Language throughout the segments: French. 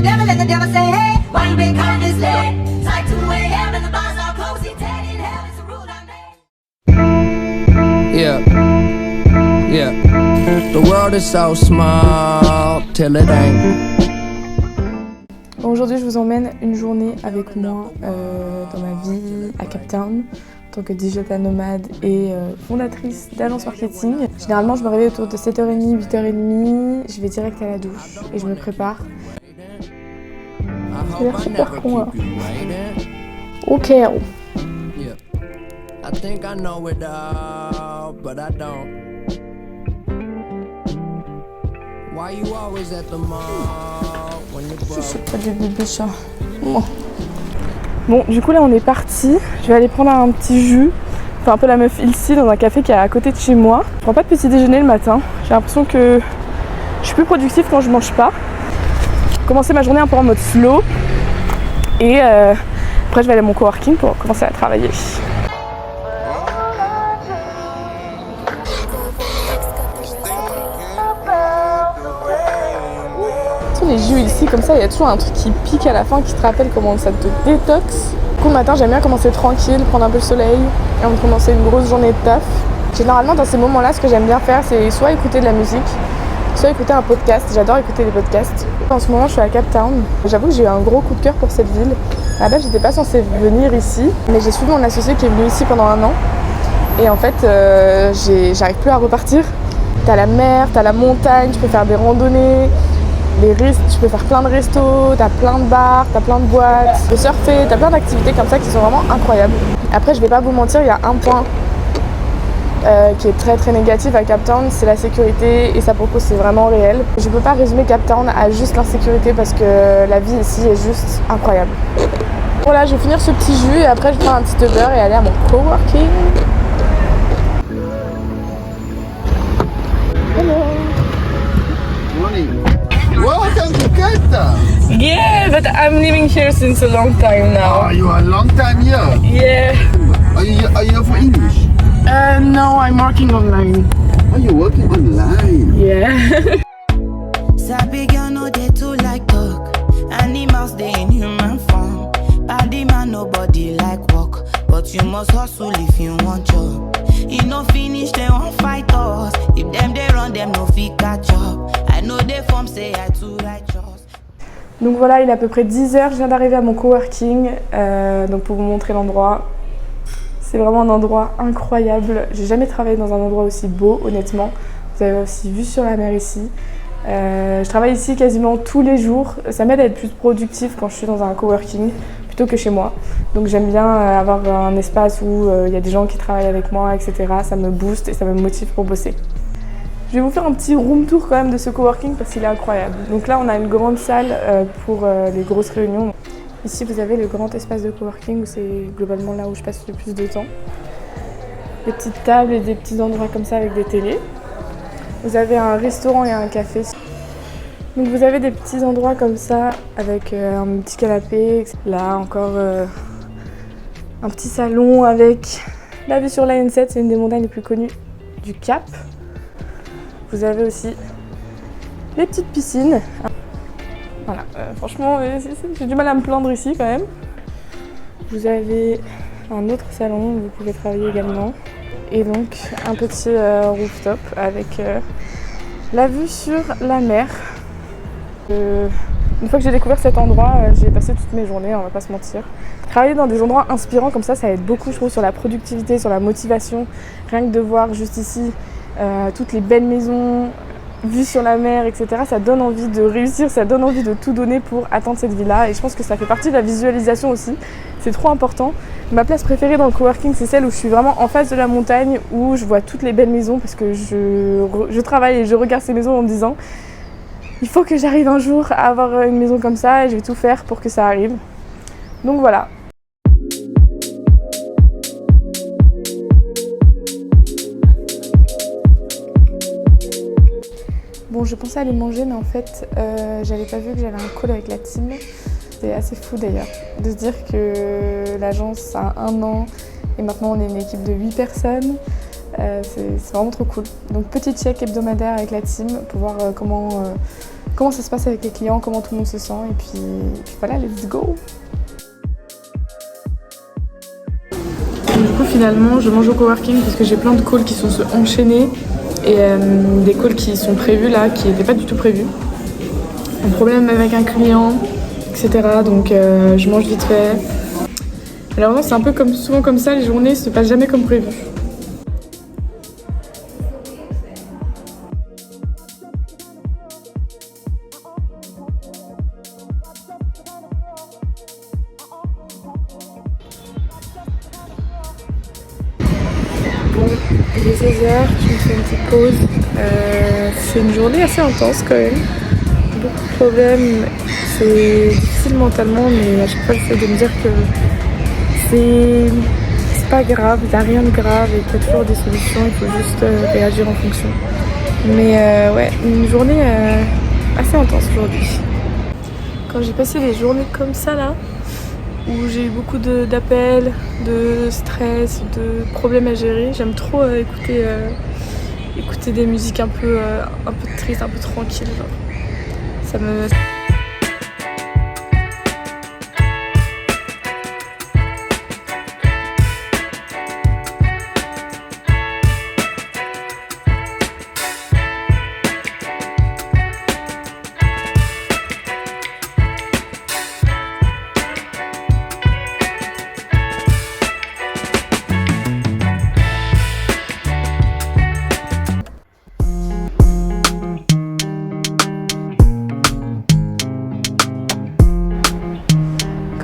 devil and the devil say, hey, why you been calling this late? It's like 2 a.m. and the bars are closed. He dead in hell, it's a rule I made. Yeah. The world is so small till it ain't. Aujourd'hui, je vous emmène une journée avec moi dans ma vie à Cape Town en tant que digital nomade et fondatrice d'agence marketing. Généralement, je me réveille autour de 7h30, 8h30, je vais direct à la douche et je me prépare. J'ai l'air super con là. Ok. I think I know it all, but I don't. Why you always at the mall when you broke? C'est pas du bébé ça. Bon, du coup là on est parti. Je vais aller prendre un petit jus. Enfin un peu la meuf ici dans un café qui est à côté de chez moi. Je prends pas de petit déjeuner le matin. J'ai l'impression que je suis plus productive quand je mange pas. Commencer ma journée un peu en mode slow. Et après je vais aller à mon coworking pour commencer à travailler. Les jus ici, comme ça, il y a toujours un truc qui pique à la fin qui te rappelle comment ça te détoxe. Du coup, le matin, j'aime bien commencer tranquille, prendre un peu le soleil et avant de commencer une grosse journée de taf. Généralement, dans ces moments-là, ce que j'aime bien faire, c'est soit écouter de la musique, soit écouter un podcast. J'adore écouter des podcasts. En ce moment, je suis à Cape Town. J'avoue que j'ai eu un gros coup de cœur pour cette ville. À la base, j'étais pas censée venir ici, mais j'ai suivi mon associé qui est venu ici pendant 1 an. Et en fait, j'arrive plus à repartir. T'as la mer, t'as la montagne, tu peux faire des randonnées. Tu peux faire plein de restos, t'as plein de bars, t'as plein de boîtes, tu peux surfer, t'as plein d'activités comme ça qui sont vraiment incroyables. Après, je vais pas vous mentir, il y a un point qui est très très négatif à Cape Town, c'est la sécurité et ça pour le coup c'est vraiment réel. Je peux pas résumer Cape Town à juste l'insécurité parce que la vie ici est juste incroyable. Voilà, je vais finir ce petit jus et après je vais prendre un petit Uber et aller à mon coworking. Hello. Morning. Welcome to Cape Town. Yeah, but I'm living here since a long time now. Oh, you are a long time here. Yeah. Are you here for English? No, I'm working online. Are you working online? Yeah. Sabi girl no dey too like talk. Animals dey in human form. Body man nobody like work, but you must hustle if you want job. You no finish they won't fight us. If them they run them no fit catch up. I know they form say I too righteous. Donc voilà, il est à peu près 10h, je viens d'arriver à mon coworking. Donc pour vous montrer l'endroit, c'est vraiment un endroit incroyable. J'ai jamais travaillé dans un endroit aussi beau, honnêtement. Vous avez aussi vue sur la mer ici. Je travaille ici quasiment tous les jours. Ça m'aide à être plus productif quand je suis dans un coworking plutôt que chez moi. Donc j'aime bien avoir un espace où il y a des gens qui travaillent avec moi, etc. Ça me booste et ça me motive pour bosser. Je vais vous faire un petit room tour quand même de ce coworking parce qu'il est incroyable. Donc là on a une grande salle pour les grosses réunions. Ici vous avez le grand espace de coworking où c'est globalement là où je passe le plus de temps. Des petites tables et des petits endroits comme ça avec des télés. Vous avez un restaurant et un café. Donc vous avez des petits endroits comme ça avec un petit canapé. Là encore un petit salon avec la vue sur la N7, c'est une des montagnes les plus connues du Cap. Vous avez aussi les petites piscines. Voilà, franchement j'ai du mal à me plaindre ici quand même. Vous avez un autre salon où vous pouvez travailler également. Et donc un petit rooftop avec la vue sur la mer. Une fois que j'ai découvert cet endroit, j'ai passé toutes mes journées, on va pas se mentir. Travailler dans des endroits inspirants comme ça aide beaucoup je trouve sur la productivité, sur la motivation. Rien que de voir juste ici toutes les belles maisons, vues sur la mer, etc. Ça donne envie de réussir, ça donne envie de tout donner pour atteindre cette vie-là. Et je pense que ça fait partie de la visualisation aussi. C'est trop important. Ma place préférée dans le coworking, c'est celle où je suis vraiment en face de la montagne, où je vois toutes les belles maisons parce que je travaille et je regarde ces maisons en me disant il faut que j'arrive un jour à avoir une maison comme ça et je vais tout faire pour que ça arrive. Donc voilà. Bon, je pensais aller manger, mais en fait, j'avais pas vu que j'avais un call avec la team. C'est assez fou d'ailleurs, de se dire que l'agence a 1 an et maintenant on est une équipe de 8 personnes. C'est vraiment trop cool. Donc petit check hebdomadaire avec la team pour voir comment comment ça se passe avec les clients, comment tout le monde se sent, et puis voilà, let's go. Du coup finalement je mange au coworking parce que j'ai plein de calls qui sont enchaînés et des calls qui sont prévus là, qui n'étaient pas du tout prévus. Un problème avec un client, etc. Donc je mange vite fait. Malheureusement c'est un peu comme, souvent comme ça, les journées se passent jamais comme prévu. Bon, il est 16h, je me fais une petite pause. C'est une journée assez intense quand même. Beaucoup de problèmes, c'est difficile mentalement, mais à chaque fois j'essaie de me dire que c'est pas grave, il n'y a rien de grave et qu'il y a toujours des solutions, il faut juste réagir en fonction. Mais ouais, une journée assez intense aujourd'hui. Quand j'ai passé les journées comme ça là, où j'ai eu beaucoup d'appels, de stress, de problèmes à gérer. J'aime trop écouter des musiques un peu tristes, un peu tranquilles. Genre. Ça me...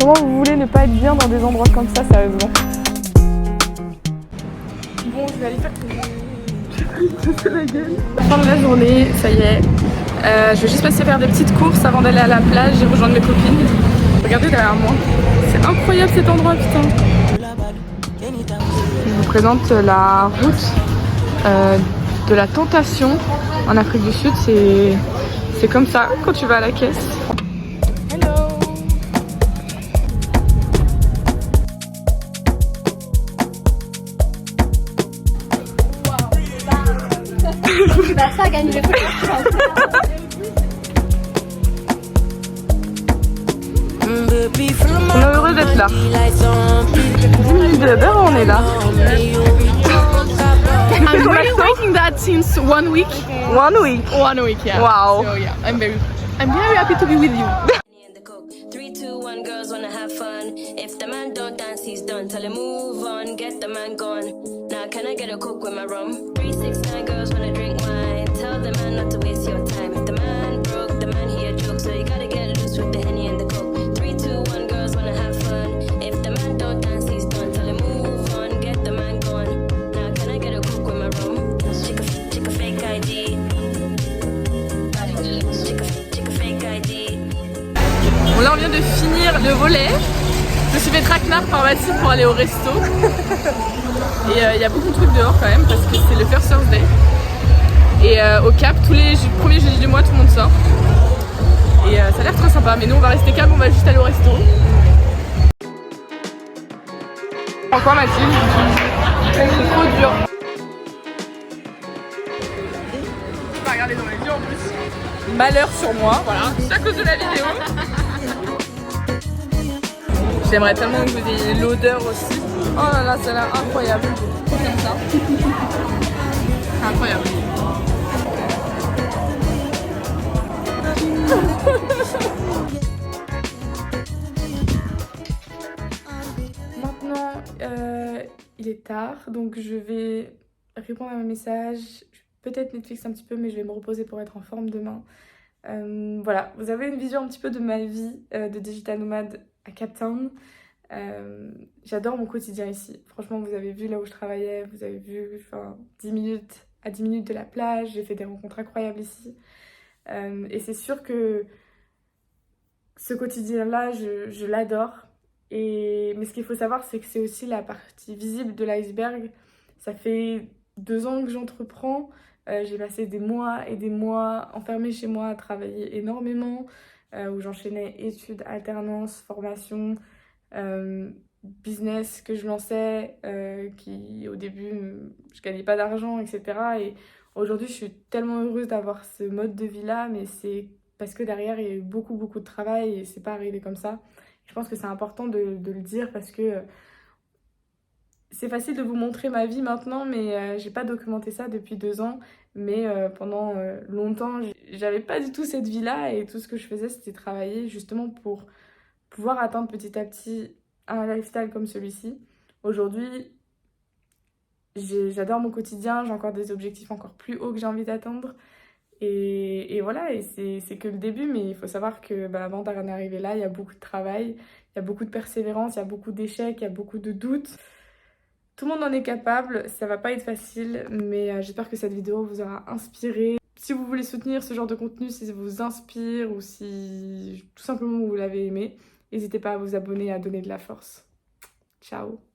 Comment vous voulez ne pas être bien dans des endroits comme ça, sérieusement? Bon, je vais aller faire la gueule. Fin de la journée, ça y est. Je vais juste passer faire des petites courses avant d'aller à la plage et rejoindre mes copines. Regardez derrière moi. C'est incroyable cet endroit, putain. Je vous présente la route de la tentation en Afrique du Sud. C'est comme ça quand tu vas à la caisse. Ça gagne le On est heureux d'être là. 10 minutes de beurre, on est là. I'm really waiting that since 1 week. 1 week. 1 week, yeah. Wow. So yeah, I'm very happy to be with you. 3, 2, 1, girls wanna have fun. If the man don't dance, he's done. Tell him move on, get the man gone. Now can I get a coke with my rum? 3, 6, 9 girls wanna drink wine. Tell the man not to waste your time. If the man broke, the man he a joke, so you gotta get loose with the Henny and the coke. 3, 2, 1, girls wanna have fun. If the man don't dance, he's done. Tell him move on, get the man gone. Now can I get a coke with my rum? Chick a fake ID. Chick a fake ID. Bon, là on vient de finir le volet. Je me suis fait traquenard par Mathilde pour aller au resto. Et il y a beaucoup de trucs dehors quand même parce que c'est le First Thursday. Et au Cap, tous les premiers jeudis du mois, tout le monde sort. Et ça a l'air très sympa, mais nous on va rester calme, on va juste aller au resto. En quoi Mathilde? C'est trop dur. Tu vas regarder dans les yeux en plus. Malheur sur moi, voilà, c'est à cause de la vidéo. J'aimerais tellement que vous ayez l'odeur aussi. Oh là là, ça a l'air incroyable. Comme ça. Incroyable. Maintenant, il est tard, donc je vais répondre à mes messages. Peut-être Netflix un petit peu, mais je vais me reposer pour être en forme demain. Voilà, vous avez une vision un petit peu de ma vie de digital nomade à Cape Town. J'adore mon quotidien ici. Franchement, vous avez vu là où je travaillais, vous avez vu 10 minutes de la plage, j'ai fait des rencontres incroyables ici. Et c'est sûr que ce quotidien-là, je l'adore. Mais ce qu'il faut savoir, c'est que c'est aussi la partie visible de l'iceberg. Ça fait 2 ans que j'entreprends. J'ai passé des mois et des mois enfermée chez moi à travailler énormément, où j'enchaînais études, alternance, formation, business que je lançais, qui au début je gagnais pas d'argent, etc. Et aujourd'hui je suis tellement heureuse d'avoir ce mode de vie là, mais c'est parce que derrière, il y a eu beaucoup de travail et c'est pas arrivé comme ça. Je pense que c'est important de le dire parce que c'est facile de vous montrer ma vie maintenant, mais j'ai pas documenté ça depuis 2 ans. Mais pendant longtemps, j'avais pas du tout cette vie-là et tout ce que je faisais, c'était travailler justement pour pouvoir atteindre petit à petit un lifestyle comme celui-ci. Aujourd'hui, j'adore mon quotidien, j'ai encore des objectifs encore plus hauts que j'ai envie d'atteindre. Et voilà, et c'est que le début, mais il faut savoir que avant d'en arriver là, il y a beaucoup de travail, il y a beaucoup de persévérance, il y a beaucoup d'échecs, il y a beaucoup de doutes. Tout le monde en est capable, ça va pas être facile, mais j'espère que cette vidéo vous aura inspiré. Si vous voulez soutenir ce genre de contenu, si ça vous inspire ou si tout simplement vous l'avez aimé, n'hésitez pas à vous abonner et à donner de la force. Ciao!